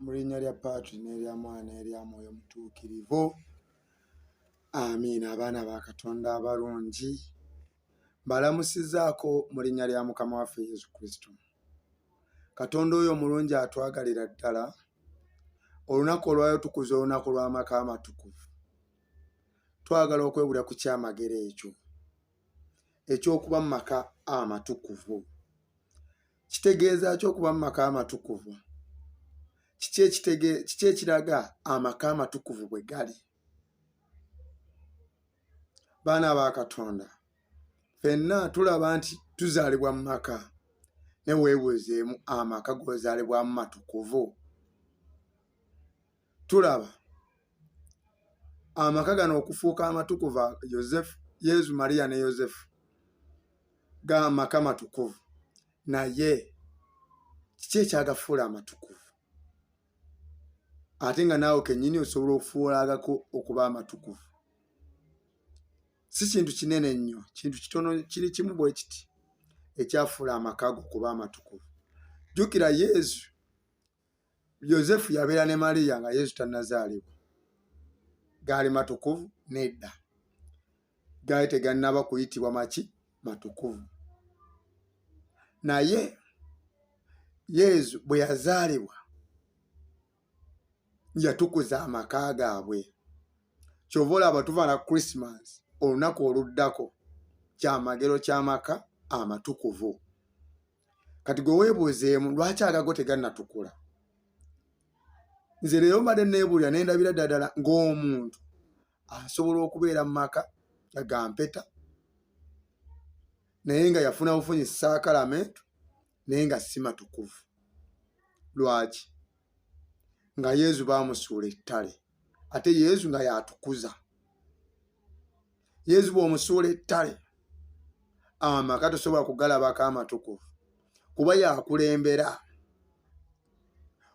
Mu linnya lya Paatri n'erya Mwana n'erya Mwoyo Mutuukirivu. Amiina. Abaana ba Katonda abalungi, mbalamusizaako mu linnya lya Mukama waffe Yesu Kristo. Katonda oyo omulungi atwagalira ddala, olunaku olwayo tukuza olunaku lw'amaka amatukuvu. Twagala okwewulira ku kyamagero ekyo eky'okuba mu maka amatukuvu. Kitegeeza ki okuba mu maka amatukuvu? Kiki ekiraga amaka amatukuvu bwe gali? Baana ba Katonda, ffenna tulaba nti tuzaalibwa mu maka, ne weebuuzeemu amaka g'ozaalibwamu matukuvu? Tulaba amaka gano okufuuka amatukuvu, Yezu, Mariya ne Yozefu ga maka matukuvu, naye kiki ekyagafuula amatukuvu? Ate nga naawe kennyini osobola okufuula agako okuba amatukuvu. Si kintu kinene nnyo, kintu kitono, kiri kimu bwe kiti ekyafuula amaka ago okuba amatukuvu. Jjukira Yezu, Yozefu yabeera ne Mariya nga Yezu tannazaalibwa. Gaali matukuvu? Nedda. Gaali tegannaba kuyitibwa maki? Matukuvu. Naye Yezu bwe yazaalibwa yatukuza amaka gaabwe. Kyova olaba tuva na Christmas, olunaku oluddako kyamagero ky'amaka amatukuvu. Kati gwe weebuuzeemu lwaki agago tegannatukula? Nze leero mbadde neebuulira ne ndabira ddala ng'omuntu asobola okubeera mu maka nga ga mpeta naye nga yafuna bufunyi saakalamentu naye nga si matukuvu. Lwaki? Nga Yezu baamusuula ettale, ate Yezu nga yatukuza. Yezu bw'omusuula ettale, amaka tosobola kugalabako amatukuvu kuba yakulembera.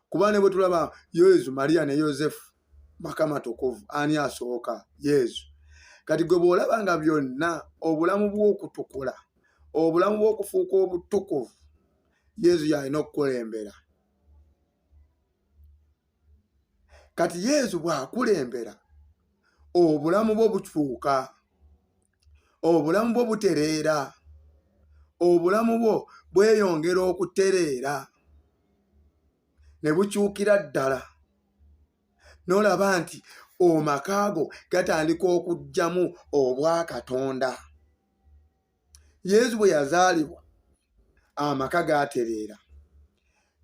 Kuba ne bwe tulaba Yezu, Mariya ne Yozefu maka matukuvu, ani asooka? Yezu. Kati gwe bw'olaba nga byonna obulamu bw'okutukula, obulamu bw'okufuuka obutukuvu, Yezu y'alina okukulembera. Kati Yezu bw'akulembera, obulamu bwo butuuka, obulamu bwo butereera, obulamu bwo bweyongera okutereera ne bukyukira ddala, n'olaba nti amaka go gatandika okuggyamu obwa Katonda. Yezu bwe yazaalibwa amaka gaatereera.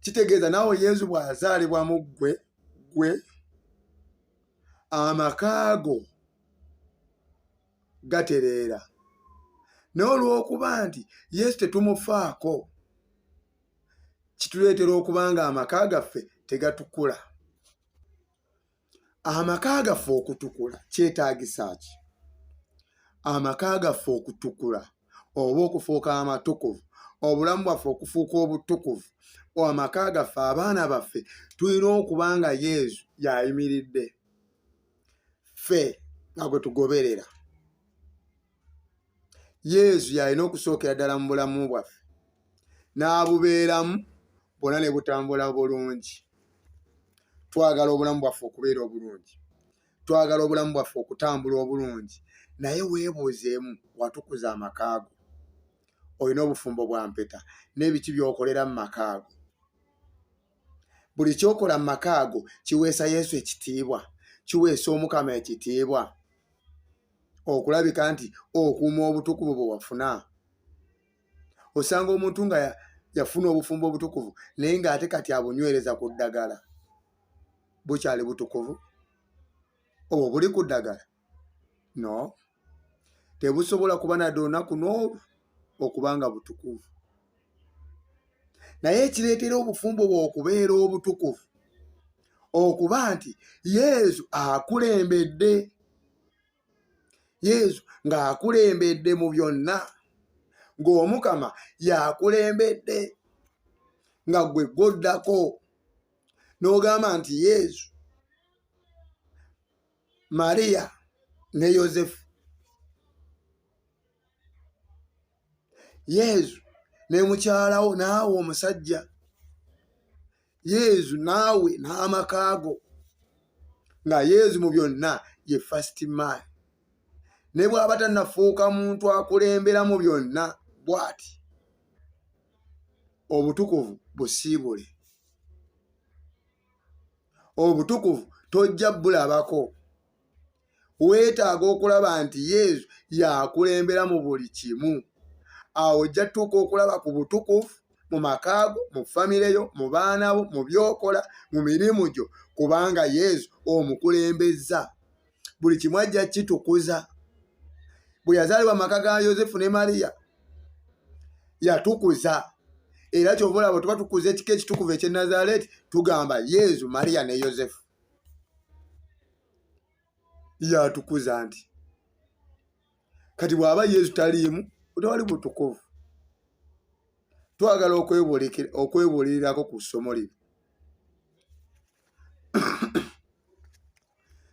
Kitegeeza naawe Yezu bw'azaalibwa mu gwe amaka go gatereera. N'olw'okuba nti Yesu tetumufaako, kituleetera okuba nga amaka gaffe tegatukula. Amaka gaffe okutukula kyetaagisa ki? Amaka gaffe okutukula oba okufuuka amatukuvu, obulamu bwaffe okufuuka obutukuvu, amaka gaffe, abaana baffe tulina okuba nga Yezu y'ayimiridde, ffe nga gwe tugoberera. Yezu y'alina okusookera ddala mu bulamu bwaffe, n'abubeeramu bwonna ne butambula bulungi. Twagala obulamu bwaffe okubeera obulungi, twagala obulamu bwaffe okutambula obulungi, naye weebuuzeemu, watukuza amaka go, olina obufumbo bwa mpeta n'ebiki by'okolera mu maka ago. Buli ky'okola mu maka ago kiweesa Yesu ekitiibwa, kiweesa Omukama ekitiibwa, okulabika nti okuuma obutukuvu bwe wafuna. Osanga omuntu nga yafuna obufumbo obutukuvu naye ng'ate kati abunywereza ku ddagala. Bukyali butukuvu? Obwo buli ku ddagala? No, tebusobola kuba nadde olunaku n'olwo okuba nga butukuvu. Naye ekireetera obufumbo bwe okubeera obutukuvu, okuba nti Yezu akulembedde. Yezu ng'akulembedde mu byonna, ng'Omukama y'akulembedde, nga gwe gwoddako n'ogamba nti Yezu, Mariya ne Yozefu, Yezu ne mukyalawo naawe omusajja, yezu naawe n'amakaago nga yezu mu byonna ye first man. Ne bw'aba tannafuuka muntu akulembera mu byonna bw'ati, obutukuvu busiibule, obutukuvu tojja bulabako. Weetaaga okulaba nti yezu yakulembera mu buli kimu. Awo ojja tuuka okulaba ku butukuvu mu makaago, mu famire yo, mu baana bo, mu byokola, mu mirimu gyo, kubanga yezu omukulembeza. Buli kimu ajja kitukuza. Bwe yazaalibwa mu maka ga Yozefu ne Mariya yatukuza. Era kyova olaba tuba tukuza ekika ekitukuvu eky'e Nazaaleeti tugamba yezu, Mariya ne Yozefu. Yatukuza nti kati bw'aba yezu taliimu tewali butukuvu. Twagala okwebuulirirako ku ssomo lino.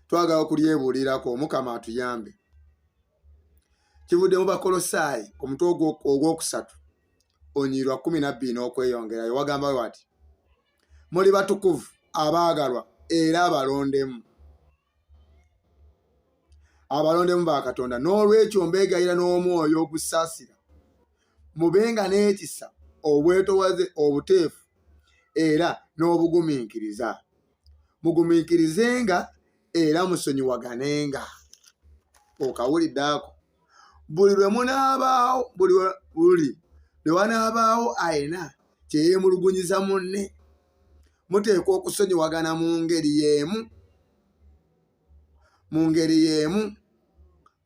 Twagala okulyebuulirako, Mukama atuyambe. Kivudde mu Bakolosaayi omutwe ogwokusatu onyiirwa 12 n'okweyongerayo, wagamba wati, muli batukuvu abaagalwa era abalondemu, abalondemu ba Katonda. N'olwekyo mbeegayira n'omwoyo ogusaasira, mubenga n'ekisa, obwetowaze, obuteefu era n'obugumiikiriza. Mugumiikirizenga era musonyiwaganenga. Okawulidde ako? Buli lwe munaabaawo, buli lwe wanaabaawo ayina kye yeemulugunyiza munne, muteekwa okusonyiwagana mu ngeri y'emu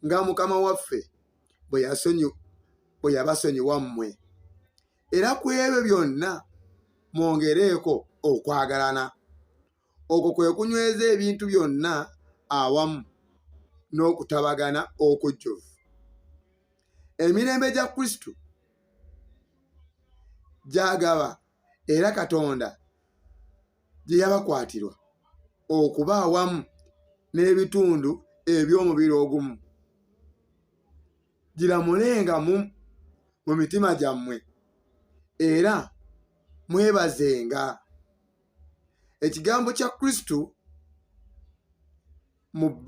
nga Mukama waffe bwe yabasonyiwa mmwe. Era ku ebyo byonna mwongereeko okwagalana. Okwo kwe kunyweza ebintu byonna awamu n'okutabagana okujjuvu. Emirembe gya Kristo gyagaba era Katonda gye yabakwatirwa okuba awamu n'ebitundu eby'omubiri ogumu. Giramulenga mu mitima gyammwe era mwebazenga. Ekigambo kya Kristo mu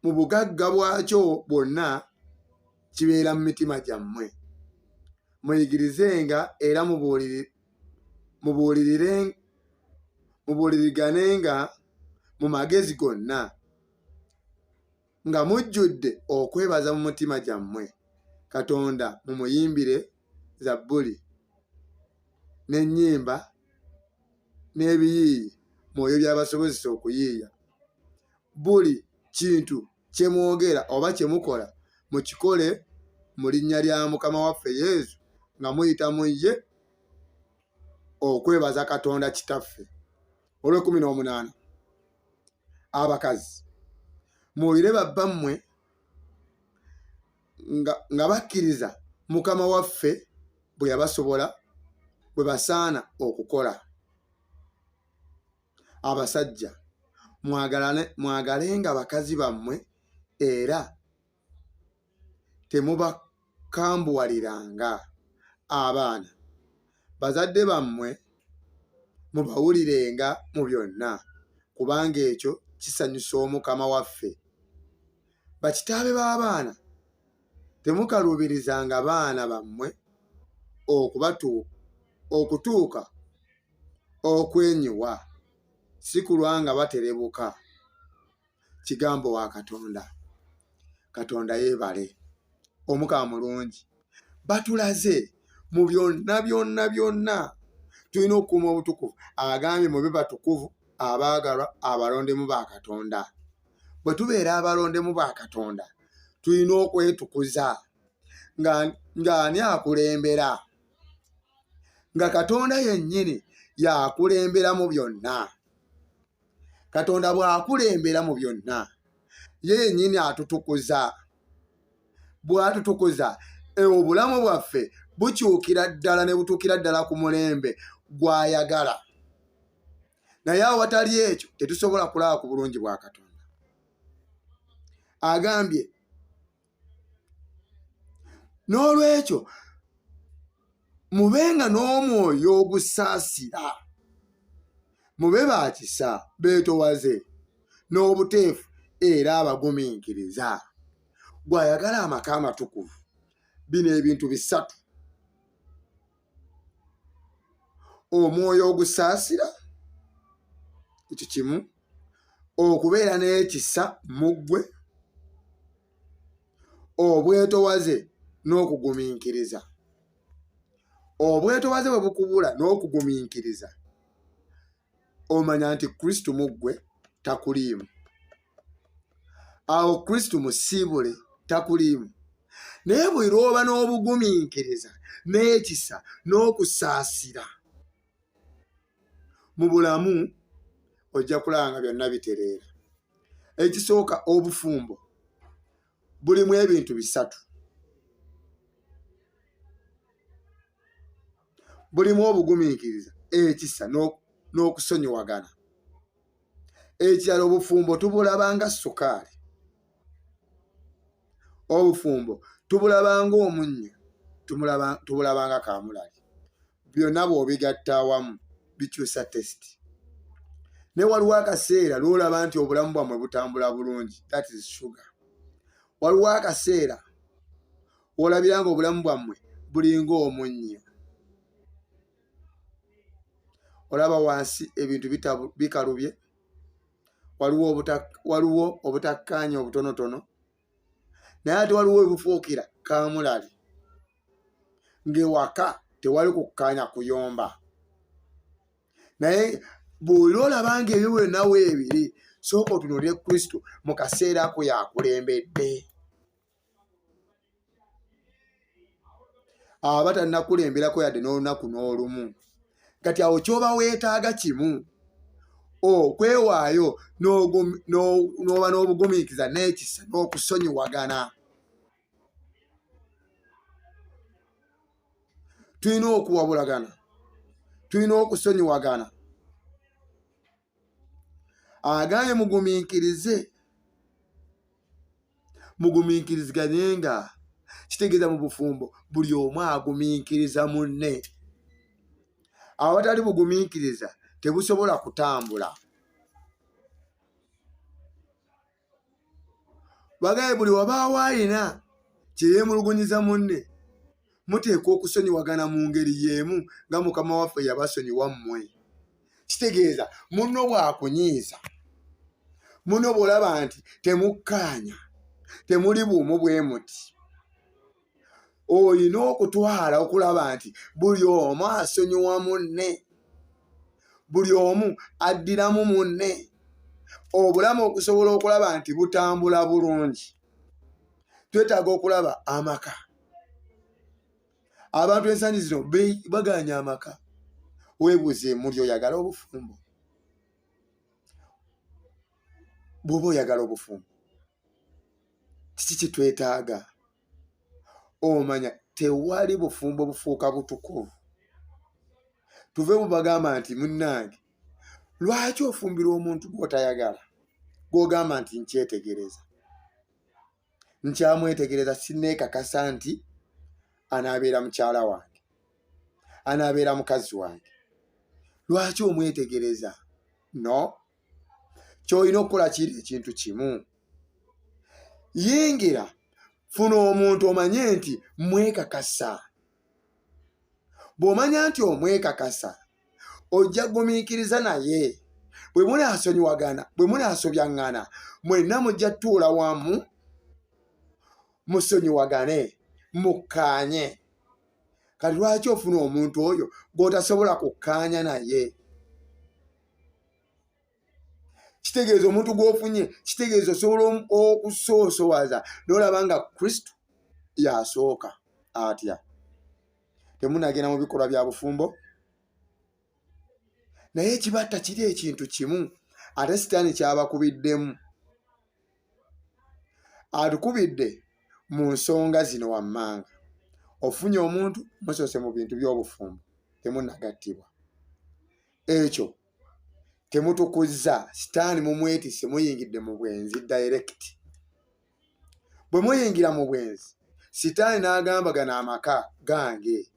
bugagga bwakyo bwonna kibeera mu mitima gyammwe. Muyigirizenga era mubuuliriganenga mu magezi gonna, nga mujjudde okwebaza mu mutima gyammwe Katonda mumuyimbire zabbuli n'ennyimba n'ebiyiiyi mwoyo byabasobozesa okuyiiya. Buli kintu kye mwogera oba kye mukola mukikole mu linnya lya Mukama waffe Yesu, nga muyita mu ye okwebaza Katonda Kitaffe. Olw'18, abakazi muwulire babbammwe nga bakkiriza Mukama waffe bwe yabasobola, bwe basaana okukola. Abasajja mwagalenga bakazi bammwe era temubakambuwaliranga. Abaana bazadde bammwe mubawulirenga mu byonna, kubanga ekyo kisanyusa Omukama waffe. Bakitaabe b'abaana temukaluubirizanga baana bammwe okutuuka okwenyiwa, si kulwa nga baterebuka. Kigambo wa Katonda. Katonda yeebale. Omukama mulungi. Batulaze mu byonna tulina okukuuma obutukuvu. Agambye mube batukuvu abaagalwa abalondemu ba Katonda. Bwe tubeera abalondemu ba Katonda tulina okwetukuza. Ng'ani akulembera? Nga Katonda yennyini y'akulembera mu byonna. Katonda bw'akulembera mu byonna ye yennyini atutukuza. Bw'atutukuza obulamu bwaffe bukyukira ddala ne butuukira ddala ku mulembe gw'ayagala. Naye awatali ekyo tetusobola kulaba ku bulungi bwa Katonda. Agambye, n'olwekyo mubenga n'omwoyo ogusaasira, mube bakisa beetowaze n'obuteefu era abagumiikiriza. Gw'ayagala amaka amatukuvu, bino ebintu bisatu: omwoyo ogusaasira, ekyo kimu; okubeera n'ekisa mu ggwe; obwetowaze n'okugumiikiriza. Obwetowaze bwe bukubula n'okugumiikiriza, omanya nti Kristo mu ggwe takuliimu. Awo Kristo musiibule takuliimu. Naye bwe lwoba n'obugumiikiriza n'ekisa n'okusaasira mu bulamu, ojja kulaba nga byonna bitereera. Ekisooka, obufumbo bulimu ebintu bisatu: bulimu obugumiikiriza, ekisa n'okusonyiwagana. Ekirala, obufumbo tubulabanga sukaali, obufumbo tubulabanga omunnyo, tubulabanga kaamulali. Byonna bw'obigatta awamu bikyusa tesiti. Ne waliwo akaseera lw'olaba nti obulamu bwammwe butambula bulungi, that is sugar. Waliwo akaseera olabira nga obulamu bwammwe bulinga omunnyo. Olaba wansi ebintu bikalubye, waliwo obutakkaanya obutonotono, naye ate waliwo ebifuukira kaamulali, ng'ewaka tewali kukkaanya kuyomba. Naye bw'oli olaba nga ebyo byonna weebiri, sooka otunuulire Kristo mu kaseera ako yakulembedde. Aba tannakulemberako yadde n'olunaku n'olumu. Kati awo ky'oba weetaaga kimu, okwewaayo n'oba n'obugumiikiriza n'ekisa n'okusonyiwagana. Tulina okuwabulagana, tulina okusonyiwagana. Agambye mugumiikiriziganyenga. Kitegeeza mu bufumbo buli omu agumiikiriza munne. Awatali bugumiikiriza tebusobola kutambula. Bagambye buli wabaawo alina kye yeemulugunyiza munne, muteekwa okusonyiwagana mu ngeri y'emu nga Mukama waffe yabasonyiwa mmwe. Kitegeeza munno bw'akunyiiza, munno bw'olaba nti temukkaanya, temuli buumu bwe muti, olina okutwala okulaba nti buli omu asonyiwa munne, buli omu addiramu munne, obulamu okusobola okulaba nti butambula bulungi. Twetaaga okulaba amaka. Abantu ensangi zino baganya amaka. Weebuuze, muli oyagala obufumbo? Bw'oba oyagala obufumbo, kiki kye twetaaga? Omanya tewali bufumbo bufuuka butukuvu tuve mu bagamba nti munnange, lwaki ofumbira omuntu gw'otayagala, gw'ogamba nti nkyetegereza, nkyamwetegereza, sinneekakasa nti anaabeera mukyala wange, anaabeera mukazi wange. Lwaki omwetegereza? No, ky'olina okukola kiri ekintu kimu: yingira, funa omuntu omanye nti mwekakasa. Bw'omanya nti omwekakasa, ojja gumiikiriza naye. Bwe munaasonyiwagana, bwe munaasobyaŋŋana, mwenna mujja tuula wamu, musonyiwagane, mukkaanye. Kati lwaki ofuna omuntu oyo gw'otasobola kukkaanya naye? Kitegeeza omuntu gw'ofunye, kitegeeza osobola okusoosowaza n'olaba nga Kristo y'asooka atya. Temunagenda mu bikolwa bya bufumbo, naye ekibatta kiri ekintu kimu, ate Sitaani kyabakubiddemu. Atukubidde mu nsonga zino wammanga. Ofunye omuntu, musoose mu bintu by'obufumbo, temunnagattibwa. Ekyo temutukuzza. Sitaani mumwetisse, muyingidde mu bwenzi direct. Bwe muyingira mu bwenzi, Sitaani n'agamba gano amaka gange.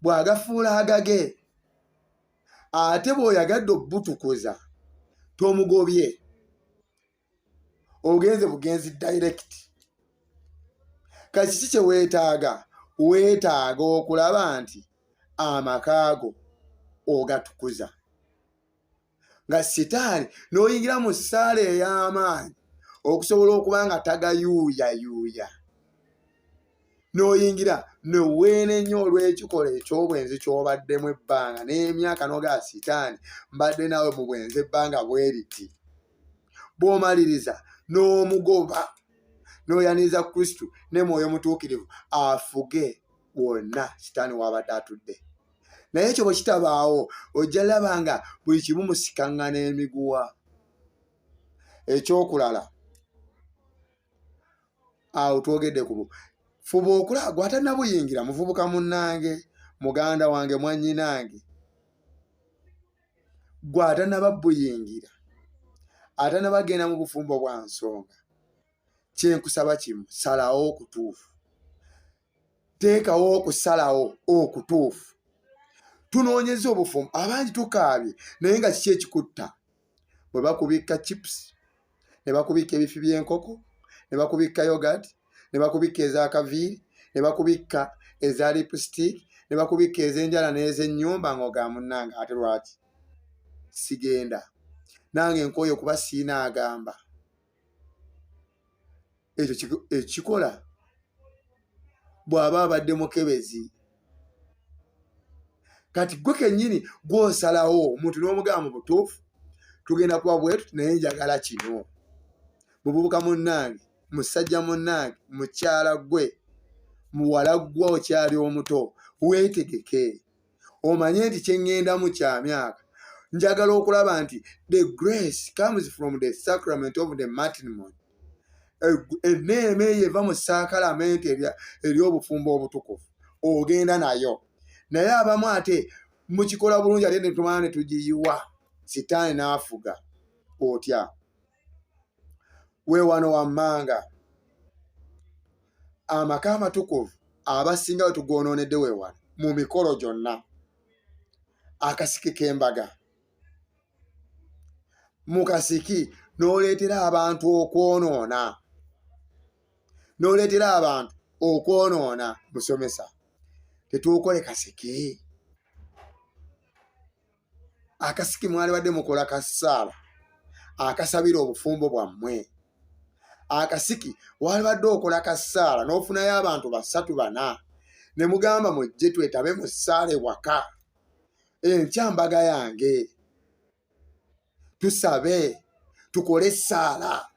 bw'agafuula agage ate bw'oyagadde obutukuza tomugobye ogenze bugenzi direct. Kati kiki kye weetaaga? Weetaaga okulaba nti amakaago ogatukuza nga sitaani n'oyingira mu ssaala ey'amaanyi okusobola okuba nga tagayuuyayuuya, n'oyingira ne weenenya olw'ekikolwa eky'obwenzi ky'obaddemu ebbanga n'emyaka n'ogaa sitaani mbadde nawe mu bwenzi ebbanga bwe riti. Bw'omaliriza n'omugoba n'oyaniriza Kristo ne Mwoyo Mutuukirivu afuge wonna sitaani w'abadde atudde. Naye ekyo bwe kitabaawo ojja laba nga buli kimu musikaŋŋana emiguwa. Ekyokulala awo twogedde ku fuba okulaba gw'atannabuyingira muvubuka munnange, muganda wange, mwannyinange, gw'atannababuyingira, atannabagenda mu bufumbo bwa nsonga, kyenkusaba kimu, salawo okutuufu. Teekawo okusalawo okutuufu. Tunoonyeza obufumbo, abangi tukaabye naye nga kiki ekikutta? Bwe bakubikka chips, ne bakubikka ebifi by'enkoko, ne bakubikka yogurt, ne bakubikka ez'akaviiri, ne bakubikka eza lipstick, ne bakubikka ez'enjala n'ez'ennyumba ng'ogaa munnange ate lwaki sigenda nange nkooye kuba siinaagamba. Ekyo ekikola bw'aba abadde mukebezi. Kati gwe kennyini gw'osalawo omuntu n'omugamba mu butuufu tugenda kuba bwetu naye njagala kino. Muvubuka munnange, musajja munnange, mukyala gwe, muwala gwe okyali omuto, weetegeke omanye nti kye ŋŋendamu kya myaka. Njagala okulaba nti the grace comes from the sacrament of the matrimony. Enneema eyo eva mu saakalamenti ery'obufumbo obutukuvu ogenda nayo. Naye abamu ate mukikola bulungi ate ne tumala ne tugiyiwa, sitaani n'afuga. Otya weewano wammanga amaka amatukuvu abasinga we tugoonoonedde weewano mu mikolo gyonna. Akasiki k'embaga, mu kasiki n'oleetera abantu okwonoona, n'oleetera abantu okwonoona. Musomesa, tetuukole kasiki. Akasiki mwali badde mukola kasaala akasabira obufumbo bwammwe. Akasiki wali badde okola kasaala n'ofunayo abantu 3-4 ne mugamba mujje twetabe mu ssaala ewaka, enkya mbaga yange, tusabe tukole essaala,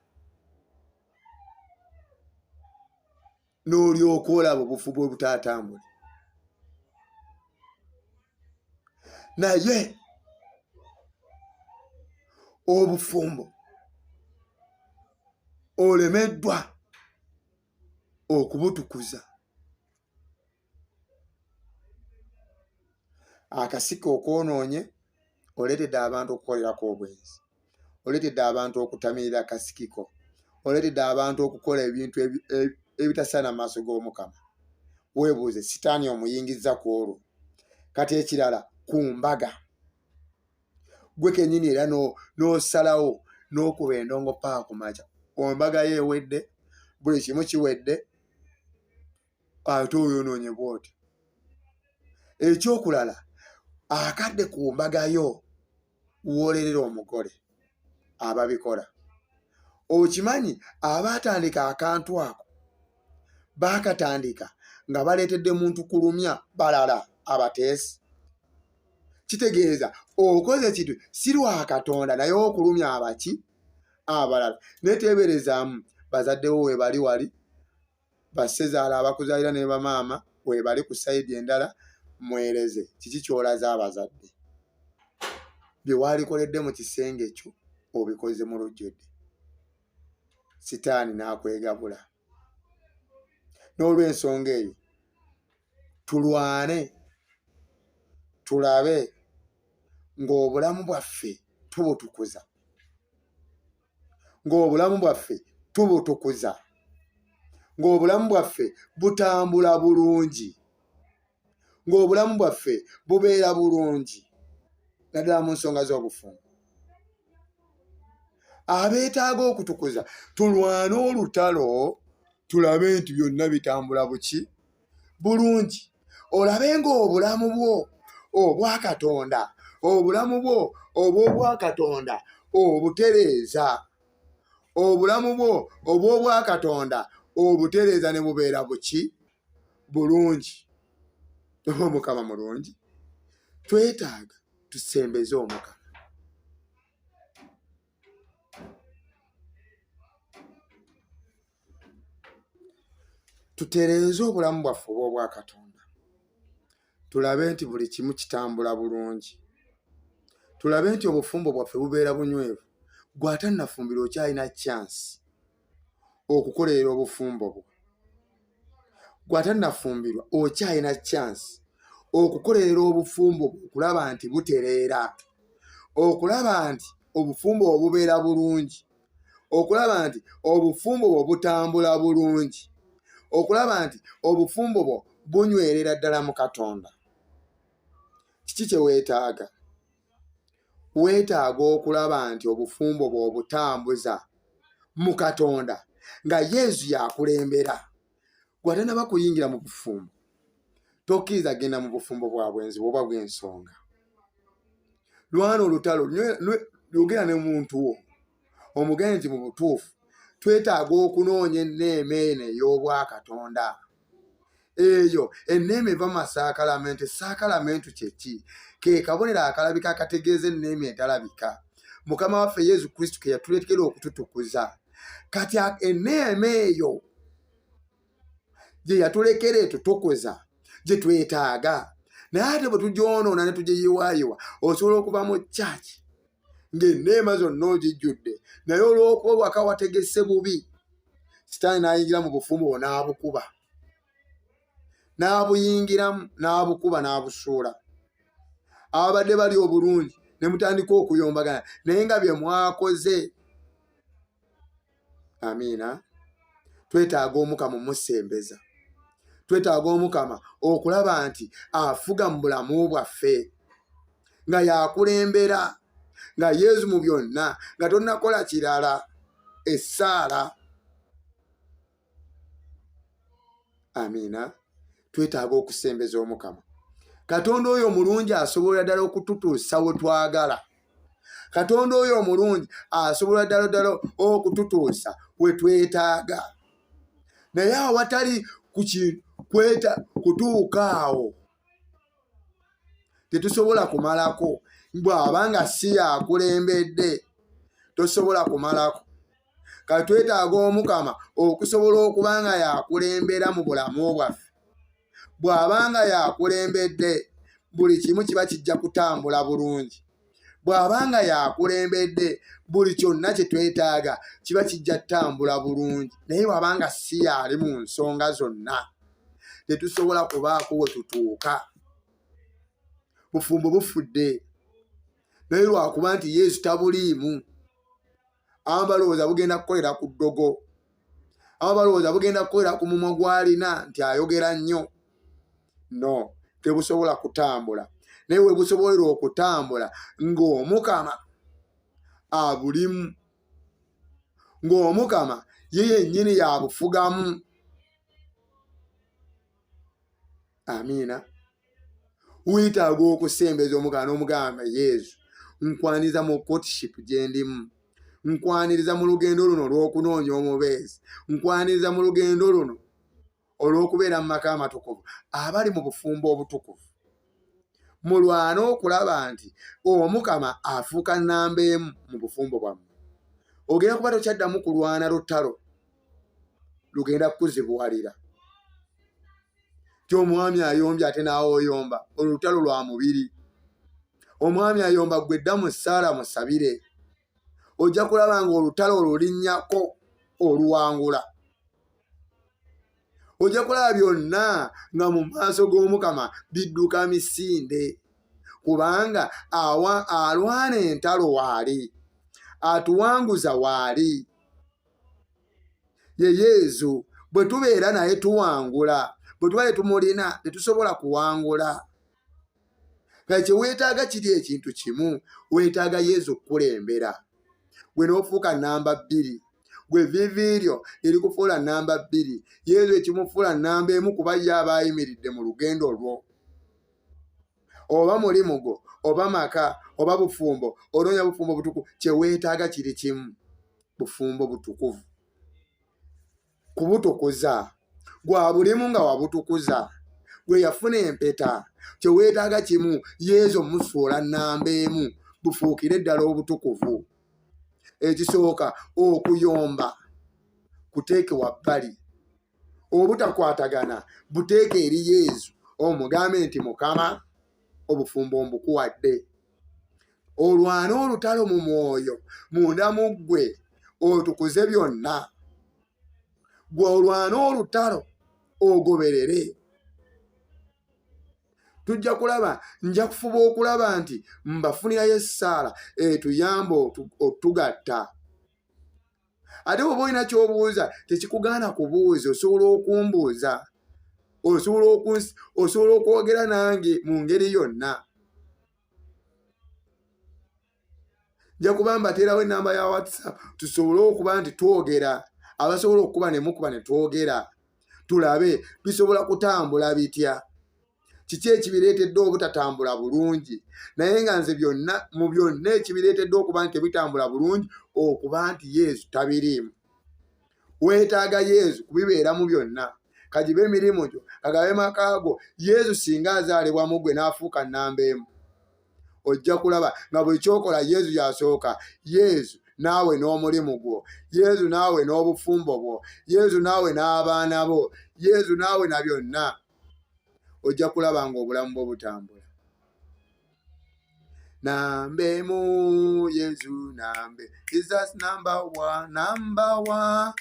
n'olyoka olaba obufu bwe butaatambule. Naye obufumbo olemeddwa okubutukuza. Akasiki okwonoonye, oleetedde abantu okukolerako obwenzi, oleetedde abantu okutamirira kasikiko, oleetedde abantu okukola ebintu ebitasaana mu maaso g'Omukama. Weebuuze, sitaani omuyingizza ku olwo. Kati ekirala ku mbaga, gwe kennyini era n'osalawo n'okuba endongo paka ku makya, embaga ye ewedde, buli kimu kiwedde, ate oyonoonye bw'oti. Ekyokulala, akadde ku mbaga yo woolerera omugole ababikola. Okimanyi abaatandika akantu ako baakatandika nga baleetedde muntu kulumya balala abateesi. Kitegeeza okoze ekintu si lwa Katonda naye okulumya abaki abalala. Neteeberezaamu bazaddewo weebali wali, bassezaala abakuzaalira ne bamaama weebali ku sayidi endala, mwereze kiki ky'olaze abazadde. Bye waalikoledde mu kisenge kyo obikoze mu lujjudde, sitaani n'akwegabula. N'olw'ensonga eyo tulwane tulabe ng'obulamu bwaffe tubutukuza, ng'obulamu bwaffe tubutukuza, ng'obulamu bwaffe butambula bulungi, ng'obulamu bwaffe bubeera bulungi naddala mu nsonga z'obufumbo. Abeetaaga okutukuza tulwane olutalo tulabe nti byonna bitambula bulungi. Olabe ng'obulamu bwo obwakatonda, obulamu bwo obw'obwakatonda obutereeza, obulamu bwo obw'obwakatonda obutereeza ne bubeera bulungi. Omukama mulungi, twetaaga tusembeze Omukama. Tutereeze obulamu bwaffe obw'obwakatonda, tulabe nti buli kimu kitambula bulungi, tulabe nti obufumbo bwaffe bubeera bunywevu. Gw'atannafumbirwa okyalina chance okukolerera obufumbo bwo. Gw'atannafumbirwa okyalina chance okukolerera obufumbo bwo, okulaba nti butereera, okulaba nti obufumbo bwo bubeera bulungi, okulaba nti obufumbo bwo butambula bulungi, okulaba nti obufumbo bwo bunywerera ddala mu Katonda. Kiki kye weetaaga? Weetaaga okulaba nti obufumbo bwo obutambuza mu Katonda nga Yesu yakulembera. Gw'atannaba kuyingira mu bufumbo tokkiriza genda mu bufumbo bwa bwenzi oba bw'ensonga. Lwana olutalo, yogera ne muntu wo omugende nti mu butuufu twetaaga okunoonya enneema eno ey'obwakatonda. Eyo enneema eva mu masaakalamentu. Esaakalamentu kye ki? Ke kabonero akalabika akategeeza enneema etalabika. Mukama waffe Yesu Kristo ke yatuleetera okututukuza. Kati enneema eyo gye yatulekera etutukuza gye twetaaga. Naye ate bwe tugyonoona ne tugiyiwaayiwa, osobola okuva mu kyaki ng'enneema zonna ogijjudde, naye olw'okuba waka wategese bubi, Sitaani n'ayingira mu bufumbo bwo n'abukuba, n'abuyingiramu n'abukuba n'abusuula. Ababadde bali obulungi ne mutandika okuyombagana naye nga bye mwakoze. Amiina. Twetaaga Omukama omusembeza, twetaaga Omukama okulaba nti afuga mu bulamu bwaffe, nga yakulembera, nga Yesu mu byonna, nga tonnakola kirala. Essaala. Amiina. Twetaaga okusembeza Omukama. Katonda oyo omulungi asobola ddala okututuusa we twagala. Katonda oyo omulungi asobola ddala okututuusa we twetaaga. Naye awatali kutuuka awo tetusobola kumalako. Bw'abanga si yakulembedde tosobola kumalako. Kati twetaaga Omukama okusobola okuba nga yakulembera mu bulamu bwaffe. Bw'abanga yakulembedde buli kimu kiba kijja kutambula bulungi. Bw'abanga yakulembedde buli kyonna kye twetaaga kiba kijja kutambula bulungi. Naye bw'abanga si yali mu nsonga zonna tetusobola kubaako we tutuuka. Bufumbo bufudde naye lwakuba nti Yesu tabuliimu. Abamu balowooza bugenda kukolera ku ddogo, abamu balowooza bugenda kukolera ku mumwa gw'alina nti ayogera nnyo. No, tebusobola kutambula. Naye we busobolera okutambula ng'Omukama abulimu, ng'Omukama ye yennyini yabufugamu. Amiina. Weetaaga okusembeza Omukama n'omugamba Yesu, nkwaniriza mu courtship gye ndimu, nkwaniriza mu lugendo luno olw'okunoonya omubeezi, nkwaniriza mu lugendo luno olw'okubeera mu maka amatukuvu abali mu bufumbo obutukuvu. Mulwane okulaba nti Omukama afuuka nnamba emu mu bufumbo bwammwe. Ogenda kuba tokyaddamu kulwana lutalo lugenda kukuzibuwalira. Ti omwami ayombye ate naawe oyomba, olutalo lwa mubiri. Omwami ayomba gwe dda mu ssaala musabire. Ojja kulaba nga olutalo olulinnyako oluwangula. Ojja kulaba byonna nga mu maaso g'Omukama bidduka misinde, kubanga alwana entalo waali, atuwanguza waali. Ye Yesu bwe tubeera naye tuwangula, bwe tuba tetumulina tetusobola kuwangula. Kale kye weetaaga kiri ekintu kimu, weetaaga Yesu okukulembera. Gwe n'ofuuka namba 2, gwe viiviiryo erikufuula namba 2, Yesu ekimufuula namba 1 kuba ye aba ayimiridde mu lugendo lwo. Oba mulimu gwo, oba maka, oba bufumbo, onoonya bufumbo butukuvu, kye weetaaga kiri kimu, bufumbo butukuvu. Kubutukuza, gwa bulimu nga wabutukuza, gwe yafuna empeta, kye weetaaga kimu, Yesu mufuula namba 1, bufuukire ddala obutukuvu. Ekisooka okuyomba kuteeke wabbali, obutakwatagana buteeke eri Yesu, omugambe nti Mukama obufumbo mbukuwadde. Olwane olutalo mu mwoyo, munda mu ggwe otukuze byonna. Gwe olwane olutalo ogoberere. Tujja kulaba, nja kufuba okulaba nti mbafunirayo essaala etuyamba otugatta. Ate bw'oba olina ky'obuuza tekikugaana kubuuza, osobola okumbuuza, osobola okwogera nange mu ngeri yonna. Nja kuba mbateerawo ennamba ya WhatsApp tusobole okuba nti twogera, abasobola okukuba ne mukuba ne twogera, tulabe bisobola kutambula bitya. Kiki ekibireetedde obutatambula bulungi? Naye nga nze mu byonna ekibireetedde okuba nti tebitambula bulungi, okuba nti Yesu tabiriimu. Weetaaga Yesu kubibeera mu byonna. Kagibe emirimu gyo, kagabe maka go, Yesu singa azaalibwa mu ggwe n'afuuka namba 1, ojja kulaba nga buli kyokola Yesu yasooka. Yesu naawe n'omulimu gwo, Yesu naawe n'obufumbo bwo, Yesu naawe n'abaana bo, Yesu naawe na byonna, ojja kulaba nga obulamu bwo butambula. Nambe mu Yesu nambe, Jesus number 1, number 1,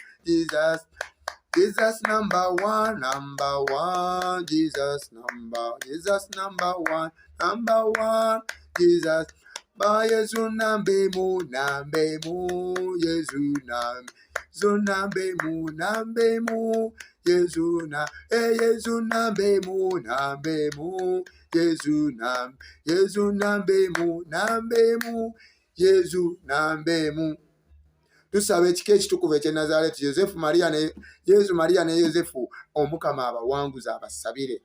Jesus number 1, number 1, Jesus number 1, number 1, Jesus. Ba Yesu nambe mu, Yesu nambe mu, Yesu na, Yesu nambe mu, Yesu nambe mu, Yesu nambe mu. Tusaba ekika ekitukuvu eky'e Nazaaleeti, Yesu, Mariya ne Yozefu, Omukama abawanguza abasabire.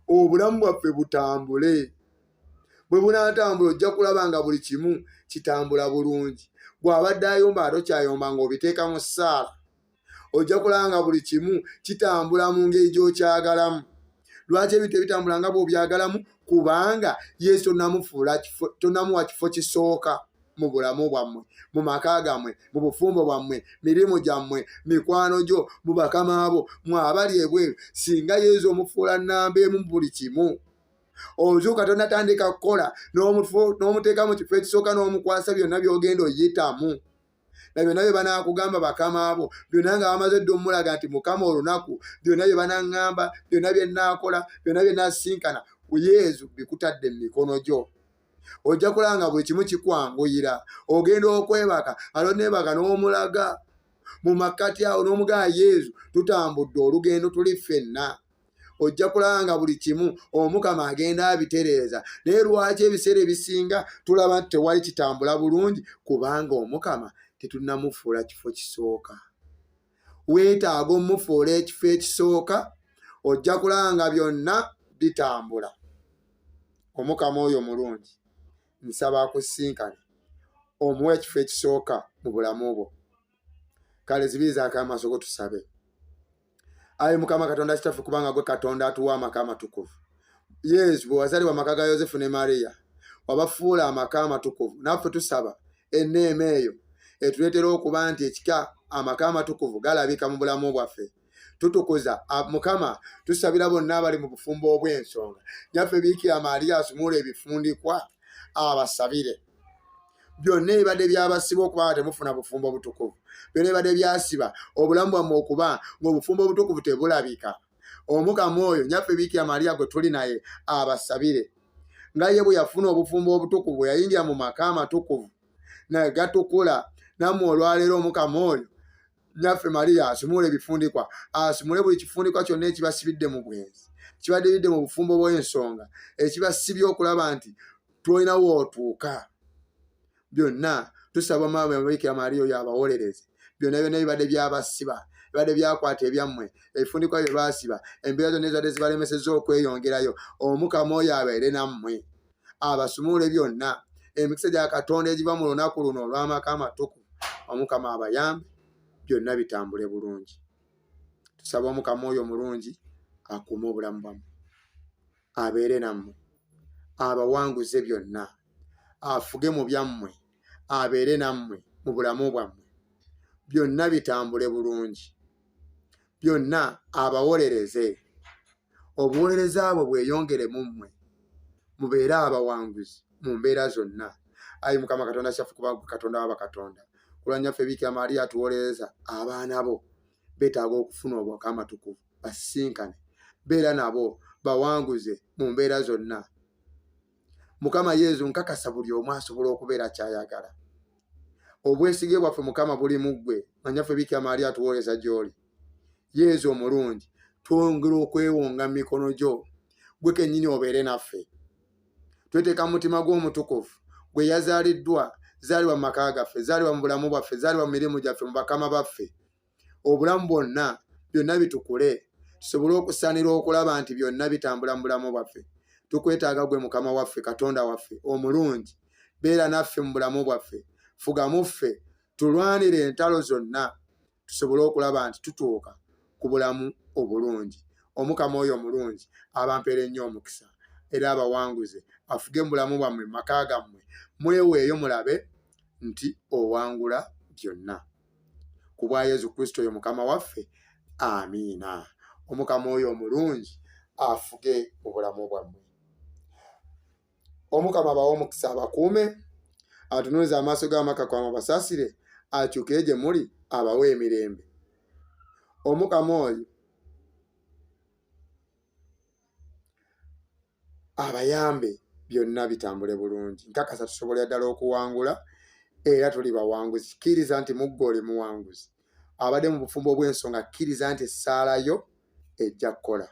Obulamu bwaffe butambule. Bwe bunaatambula ojja kulaba nga buli kimu kitambula bulungi. Bw'abadde ayomba atokyayomba ng'obiteeka mu ssaala, ojja kulaba nga buli kimu kitambula mu ngeri gy'okyagalamu. Lwaki ebintu ebitambula nga bw'obyagalamu? Kubanga Yesu tonamuwa kifo kisooka mu bulamu bwammwe, mu maka gammwe, mu bufumbo bwammwe, mirimu gyammwe, mikwano gyo, mu bakama abo, mwabali ebweru. Singa Yesu omufuula namba 1 mu buli kimu, ozuuka tonatandika kukola n'omuteeka mu kifo ekisooka n'omukwasa byonna by'ogenda oyitamu. Na byonna bye banaakugamba bakama abo, byonna nga bamaze dde omulaga nti Mukama olunaku, byonna bye banaŋŋamba, byonna bye naakola, byonna bye naasinkana, Yesu bikutadde mu mikono gyo. Ojja kulaba nga buli kimu kikwanguyira. Ogenda okwebaka, alonebaka n'omulaga mu makkati awo n'omugaya Yesu, tutambudde olugendo tuli ffenna. Ojja kulaba nga buli kimu Omukama agenda abitereeza. Naye lwaki ebiseera ebisinga tulaba nti tewali kitambula bulungi? Kubanga Omukama tetunnamufuula kifo kisooka. Weetaaga omufuula ekifo ekisooka, ojja kulaba nga byonna bitambula. Omukama oyo mulungi, nsaba akusinkane omuwa ekifo ekisooka mu bulamu bwo. Kale zibirizaako amaaso go tusabe. Ayi Mukama Katonda kitaffe, kubanga gwe Katonda atuwa amaka amatukuvu. Yesu bwe wazaalibwa amaka ga Yozefu ne Mariya, wabafuula amaka amatukuvu. Naffe tusaba enneema eyo etuleetera okuba nti amaka amatukuvu galabika mu bulamu bwaffe. Tutukuza Mukama, tusabira bonna abali mu bufumbo obw'ensonga. Nyaffe Biikira Mariya asumula ebifundikwa abasabire. Byonna ebibadde byabasiba okuba nga temufuna bufumbo butukuvu, byonna ebibadde byasiba obulamu bwammwe okuba ng'obufumbo obutukuvu tebulabika, Omukama oyo Nyaffe Biikira Mariya gwe tuli naye abasabire. Nga ye bwe yafuna obufumbo obutukuvu, yayingira mu maka amatukuvu naye gatukula. Nammwe olwaleero Omukama oyo Nyaffe Maria asumule ebifundikwa, asumule buli kifundikwa kyonna ekibasibidde mu bwenzi, kibadde mu bufumbo bw'ensonga, ekibasibye okulaba nti tulina wootuuka. Byonna tusaba maama Bikira Maria oyo abawolereze. Byonna byonna bibadde byabasiba, bibadde byakwata ebyammwe, ebifundikwa bye baasiba, embeera zonna ezibadde zibalemesezza okweyongerayo. Omukama oyo abeere nammwe, abasumule byonna. Emikisa gya Katonda egiva mu lunaku luno olw'amaka amatukuvu, Omukama abayambe, byonna bitambule bulungi. Tusaba Omukama oyo omulungi akuume obulamu bwammwe, abeere nammwe, abawanguze byonna, afuge mu byammwe, abeere nammwe mu bulamu bwammwe, byonna bitambule bulungi, byonna abawolereze, obuwolereza bwo bweyongere mu mmwe, mubeere abawanguzi mu mbeera zonna. Ayi Mukama Katonda kyaffe, kuba Katonda w'abakatonda, kulwanyaffe Bikira Maria atuwolereza abaana bo beetaaga okufuna obwaka amatukuvu, basisinkane, beera nabo, bawanguze mu mbeera zonna. Mukama Yezu, nkakasa buli omu asobola okubeera kyayagala. Obwesige bwaffe Mukama buli mu ggwe. Manyaffe Bikira Maria atuwooleza gy'oli. Yezu omulungi, twongera okwewonga mu mikono gyo, gwe kennyini obeere naffe. Tweteeka mu mutima gw'omutukuvu gwe yazaaliddwa, zaalibwa mu maka gaffe, zaalibwa mu bulamu bwaffe, zaalibwa mu mirimu gyaffe, mu bakama baffe. Obulamu bwonna byonna bitukule, tusobole okusaanira okulaba nti byonna bitambula mu bulamu bwaffe. Tukwetaaga gwe Mukama waffe, Katonda waffe omulungi, beera naffe mu bulamu bwaffe, fuga muffe, tulwanire entalo zonna, tusobole okulaba nti tutuuka ku bulamu obulungi. Omukama oyo omulungi abampeera ennyo omukisa era abawanguze, afuge mu bulamu bwammwe, mu maka gammwe, mweweeyo mulabe nti owangula byonna. Ku bwa Yezu Kristo oyo Mukama waffe, amiina. Omukama oyo omulungi afuge mu bulamu bwammwe. Omukama abawe omukisa, abakuume, atunuulize amaaso g'amaka kwammwe, abasaasire, akyukire gye muli, abawe emirembe. Omukama oyo abayambe, byonna bitambule bulungi. Nkakasa tusobola ddala okuwangula era tuli bawanguzi. Kkiriza nti muggwe oli muwanguzi. Abadde mu bufumbo bw'ensonga, kkiriza nti essaala yo ejja kukola.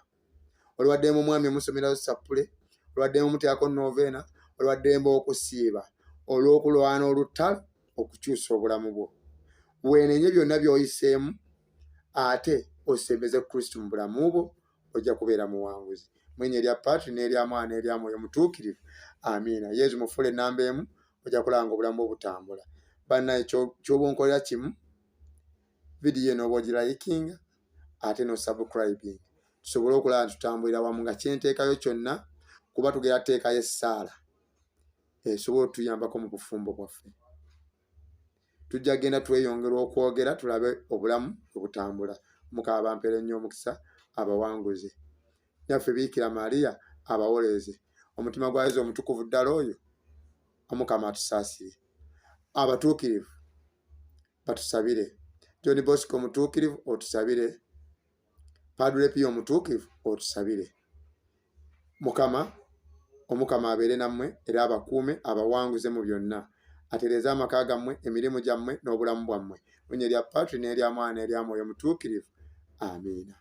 Olwaddemu omwami musomerayo sappule, olwaddemu muteekako noveena, olwaddemu okusiiba, olw'okulwana olutalo, okukyusa obulamu bwo. Weenenye byonna by'oyiseemu, ate osembeze Kristo mu bulamu bwo, ojja kubeera muwanguzi. Mwenye erya Patri n'erya Mwana n'erya Mwoyo Mutuukirivu. Amiina. Yezu mufuule ennamba emu, ojja kulaba obulamu obutambula. Bannaye ky'oba onkolera kimu, vidiyo eno oba ogirayikinga, ate n'osubscribing. Tusobole okulaba nti tutambulira wamu nga kyenteekayo kyonna, kuba tugera tuteekayo essaala esobola otuyambako mu bufumbo bwaffe. Tujja genda tweyongera okwogera, tulabe obulamu obutambula. Mukama bampeere nnyo omukisa, abawanguze. Nyaffe Bikira Maria abawolereze. Omutima gwa Yezu omutukuvu ddala oyo, Omukama atusaasire. Abatuukirivu batusabire. John Bosco omutuukirivu otusabire. Padre Pio omutuukirivu otusabire. Omukama abeere nammwe era abakuume, abawanguze mu byonna. Atereeze amaka gammwe, emirimu gyammwe n'obulamu bwammwe. Mu linnya lya Patri n'erya Mwana n'erya Mwoyo Mutuukirivu. Amiina.